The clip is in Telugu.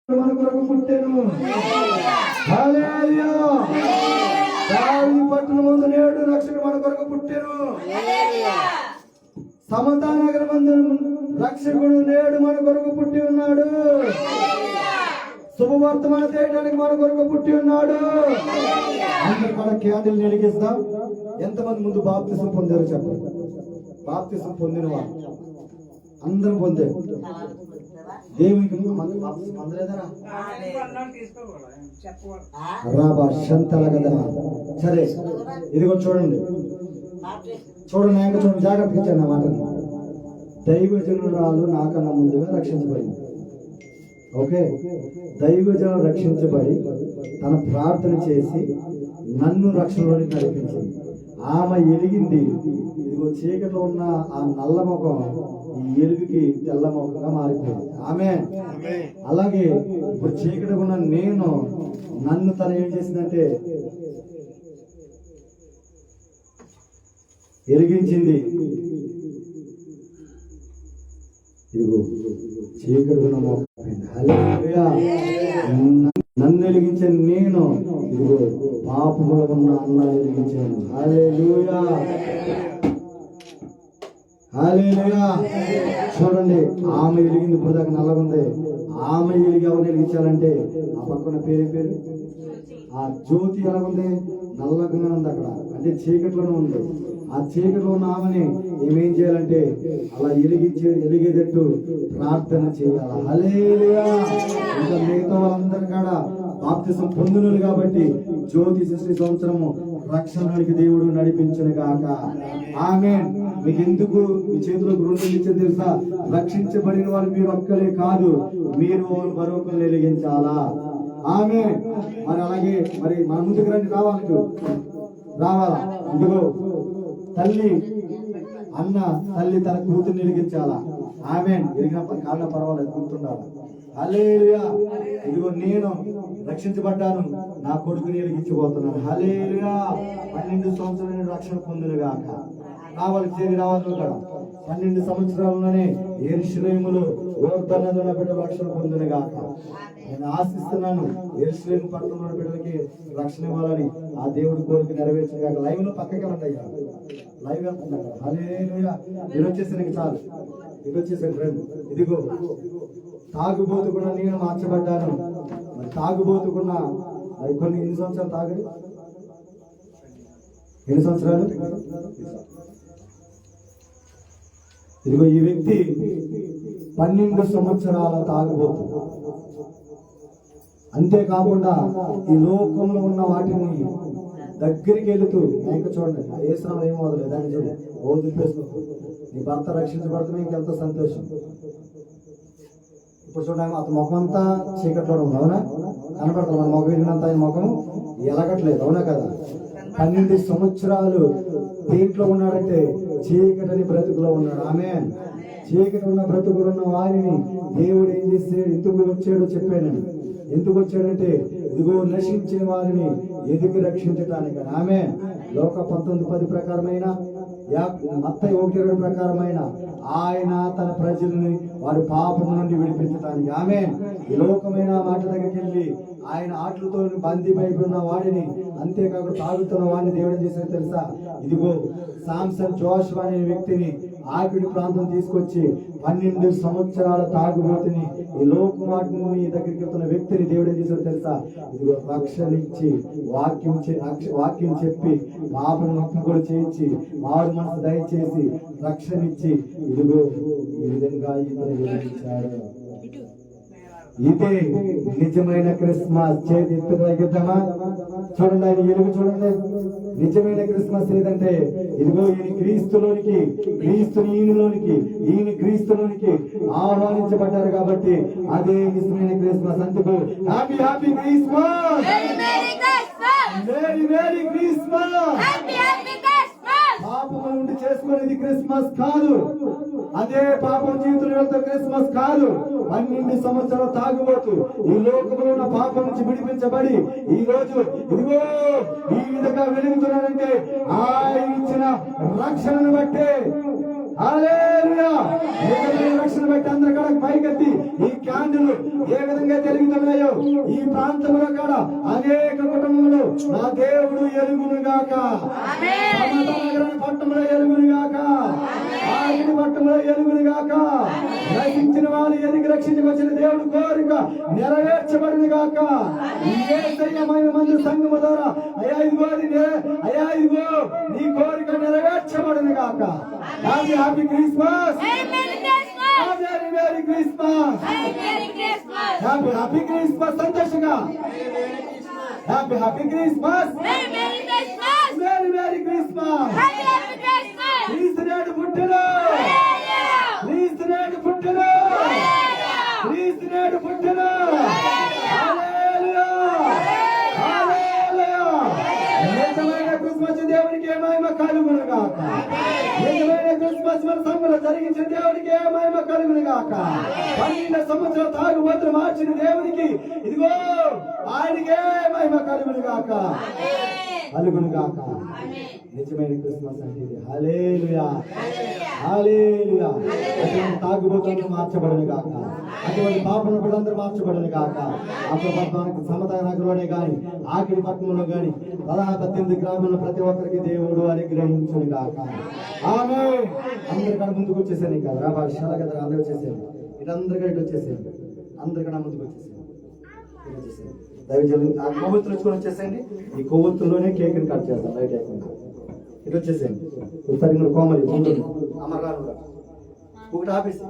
మన కొరకు పుట్టెను. హల్లెలూయా. దావీదు పట్టణం ముందు నేడు రక్షకుడు మన కొరకు పుట్టెను. సమతా నగరం మందు రక్షకుడు నేడు మన కొరకు పుట్టి ఉన్నాడు. శుభవర్తమాన చేయడానికి మన కొరకు పుట్టి ఉన్నాడు. అందరు మన క్యాండిల్ వెలిగిస్తాం. ఎంతమంది ముందు బాప్తిసం పొందారు చెప్పండి. బాప్తిసం పొందిన వారు అందరూ పొందారు. దేవునికి సరే, ఇదిగో చూడండి చూడండి ఆయన చూడండి, జాగ్రత్తగా ఇచ్చాను నా మాటను. దైవజనురాలు నాకన్నా ముందుగా రక్షించబడింది. ఓకే, దైవజనులు రక్షించబడి తన ప్రార్థన చేసి నన్ను రక్షణలోకి నడిపించింది. ఆమె ఎలిగింది. ఇదిగో చీకట్లో ఉన్న ఆ నల్ల ముఖం ఈ ఎలుగుకి తెల్ల ముఖంగా మారిపోయింది. ఆమె అలాగే ఇప్పుడు చీకటి ఉన్న నేను నన్ను తను ఏం చేసిందంటే ఎలిగించింది. ఇదిగో చీకటి ఉన్న ముఖం నన్ను వెలిగించే నేను ఇదిగో పాపములో ఉన్న అన్న వెలిగించాను. హల్లెలూయా, హల్లెలూయా. చూడండి, ఆమె వెలిగింది. ఇప్పుడు దాకా నల్లగుంది. ఆమె వెలిగి ఎవరు వెలిగించాలంటే ఆ పక్కన పేరు ఆ జ్యోతి ఎలాగుంది? నల్లగానే ఉంది అక్కడ, అంటే చీకట్లోనే ఉంది. ఆ చీకట్లో ఉన్న ఆమెని ఏమేం చేయాలంటే అలా ఎలిగేటట్టు ప్రార్థన చేయాలి. హల్లెలూయా. ఇంకా మిగతా వాళ్ళందరూ కూడా బాప్తిసం పొందినలు కాబట్టి జ్యోతి సృష్టి సంవత్సరము రక్షణకి దేవుడు నడిపించును గాక. ఆమేన్. మీకు ఎందుకు మీ చేతిలో గృహం ఇచ్చేది తెలుసా? రక్షించబడిన వారు మీరు ఒక్కలే కాదు, మీరు మరొకరు వెలిగించాలా. ఆమేన్. మరి అలాగే మరి మన ముందుకు రండి, రావాలా. ఇదిగో తల్లి తల్లి తన కూతుర్ని వెలిగించాలా. ఆమేన్. ఎరిగిన కాళ్ళ పర్వాలేదు, కూర్చుండాలి. హల్లెలూయా. ఇదిగో నేను రక్షించబడ్డాను, నా కొడుకుని వెలిగించబోతున్నాను. హల్లెలూయా. 12 సంవత్సరాలు రక్షణ పొందునుగాక. రావాలి కదా. 12 సంవత్సరాల్లోనే యెరూషలేములో యోర్దాను బిడ్డ రక్షణ పొందునుగాక. నేను ఆశిస్తున్నాను యెరూషలేము పట్టణంలో బిడ్డలకి రక్షణ ఇవ్వాలని ఆ దేవుడి కోరిక నెరవేర్చగాక. లైవ్ లో పక్కకి ఉంటాయి, లైవ్ వెళ్తున్నా. హల్లెలూయా. ఇది వచ్చేసరికి చాలు, ఇది వచ్చేసరికి ఫ్రెండ్. ఇదిగో తాగుబోతుకున్న నేను మార్చబడ్డాను. మరి తాగుబోతుకున్న మరి కొన్ని ఎన్ని సంవత్సరాలు తాగడు? ఎన్ని సంవత్సరాలు? ఇదిగో ఈ వ్యక్తి 12 సంవత్సరాల తాగుబోతు. అంతేకాకుండా ఈ లోకంలో ఉన్న వాటిని దగ్గరికి వెళుతూ ఇంకా చూడండి, ఏ స్నానం ఏం వదలేదు దాన్ని చూడండి, వదిలిపేసుకో. నీ భర్త రక్షించబడుతున్నా ఇంకెంత సంతోషం. ఇప్పుడు చూడండి, అతని ముఖం అంతా చీకట్లో ఉంది, అవునా? కనపడుతుంది మన ముఖం వెళ్ళినంత ఆయన ముఖం ఎలగట్లేదు, అవునా కదా? 12 సంవత్సరాలు దేంట్లో ఉన్నాడంటే చీకటని బ్రతుకులో ఉన్నాడు. ఆమేన్. చీకటి ఉన్న బ్రతుకులు ఉన్న వారిని దేవుడు ఏం చేస్తాడు, ఎందుకు వచ్చాడో చెప్పాను. ఎందుకు వచ్చాడంటే ఇదిగో నశించే వారిని ఎదుగు రక్షించటానికి. ఆమేన్. లోక 19:10 ప్రకారమైన మత్తయి 1:20 ప్రకారమైన ఆయన తన ప్రజల్ని వారి పాపం నుండి విడిపించడానికి. ఆమేన్. ఈ లోకమైన మాట దగ్గరికి వెళ్ళి ఆయన ఆటలతో బందీమైపోయిన వాడిని, అంతేకాకుండా తాగుతున్న వాడిని దేవుడు చేసేది తెలుసా? ఇదిగో సామ్సన్ జోషువా అనే వ్యక్తిని ఆకిడి ప్రాంతం తీసుకొచ్చి 12 సంవత్సరాల తాగుబోతుని, ఈ లోకమాటని దగ్గరికి వెళ్తున్న వ్యక్తిని దేవుడు ఏం చేశాడు తెలుసా? ఇదిగో రక్షణ ఇచ్చి వాక్యం చెప్పి పాపను ముక్తి కూడా చేయించి మారు మనసు దయచేసి రక్షణ ఇచ్చి ఇదిగో ఈ విధంగా ఇచ్చాడు. ఇదే నిజమైన క్రిస్మస్. చేతి ఎత్తుదామా? చూడండి, ఆయన ఎలుగు చూడండి. నిజమైన క్రిస్మస్ ఏదంటే ఇదిగో ఈయన క్రీస్తులోనికి, క్రీస్తుని ఈయన క్రీస్తులోనికి ఆహ్వానించబడ్డారు కాబట్టి అదే నిజమైన క్రిస్మస్. అందుకు happy happy Christmas, merry Christmas. పాపం నుండి చేసుకునేది క్రిస్మస్ కాదు, అదే పాపం జీవితంలో క్రిస్మస్ కాదు. 12 సంవత్సరాలు తాగుబోతు ఈ లోకంలో ఉన్న పాపం నుంచి విడిపించబడి ఈ రోజు ఇదిగో ఈ విధంగా వెలుగుతున్నారంటే ఆయన ఇచ్చిన రక్షణను బట్టే. హల్లెలూయా. రక్షణ బట్టి అందరూ కూడా పైకెత్తి ఈ క్యాండిల్ ఏ విధంగా తెలుగుతున్నాయో ఈ ప్రాంతంలో కూడా అనేక కుటుంబములు నా దేవుడు ఎలుగును గాక, పట్టణంలో ఎలుగును గాక, ఆగిన పట్టణంలో ఎలుగును గాక, నశించిన వాళ్ళు ఎదిగి రక్షించవచ్చిన దేవుడు కోరిక నెరవేర్చబడింది గాక. మంది సంఘము ద్వారా అయ్యా ఇదిగో నీ కోరిక నెరవేర్చబడింది గాక. Happy Christmas, merry Christmas, happy Christmas, సంతోషంగా హ్యాపీ క్రిస్మస్, మేరీ క్రిస్మస్. క్రీస్తునాడు పుట్టెను, క్రీస్తునాడు పుట్టెను, క్రీస్తునాడు పుట్టెను. హల్లెలూయా, హల్లెలూయా. నిజమైన క్రిస్మస్ దేవునికి మహిమ కలుగును గాక. నిజమైన క్రిస్మస్ మన సంఘంలో జరిగించిన దేవునికి మహిమ కలుగును గాక. 12 సంవత్సరాల తాగుబోతులు మార్చిన దేవునికి ఇదిగో ఆయనకే మహిమ కలుగును గాక, కలుగును గాక. నిజమైన క్రిస్మస్ అంటే హల్లెలూయా, హల్లెలూయా. అటువంటి తాగుబోతులను మార్చబడను గాక, అటువంటి పాపను బిడ్డలందరూ మార్చబడను గాక. అప్పుడు సమత నగరంలోనే గాని ఆఖరి పట్టణంలో గాని 18 గ్రామంలో ప్రతి ఒక్కరికి దేవుడు అనుగ్రహించును గాక. ఆమేన్. అందరికన్నా ముందుకు వచ్చేసాను, ఇంకా రాబాషాల కదా అందరూ వచ్చేసాను, ఇటందరికీ ఇటు వచ్చేసాను, అందరికన్నా ముందుకు వచ్చేసాను. దయచేసి ఆ కొవ్వొత్తులు వచ్చుకొని వచ్చేసేయండి. ఈ కొవ్వొత్తుల్లోనే కేక్ కట్ చేస్తాం. లైట్ అయిపోయింది, ఇటు వచ్చేసేయండి. ఒకసారి మీరు కోమలి అమర్రాను ఒకటి ఆపేసి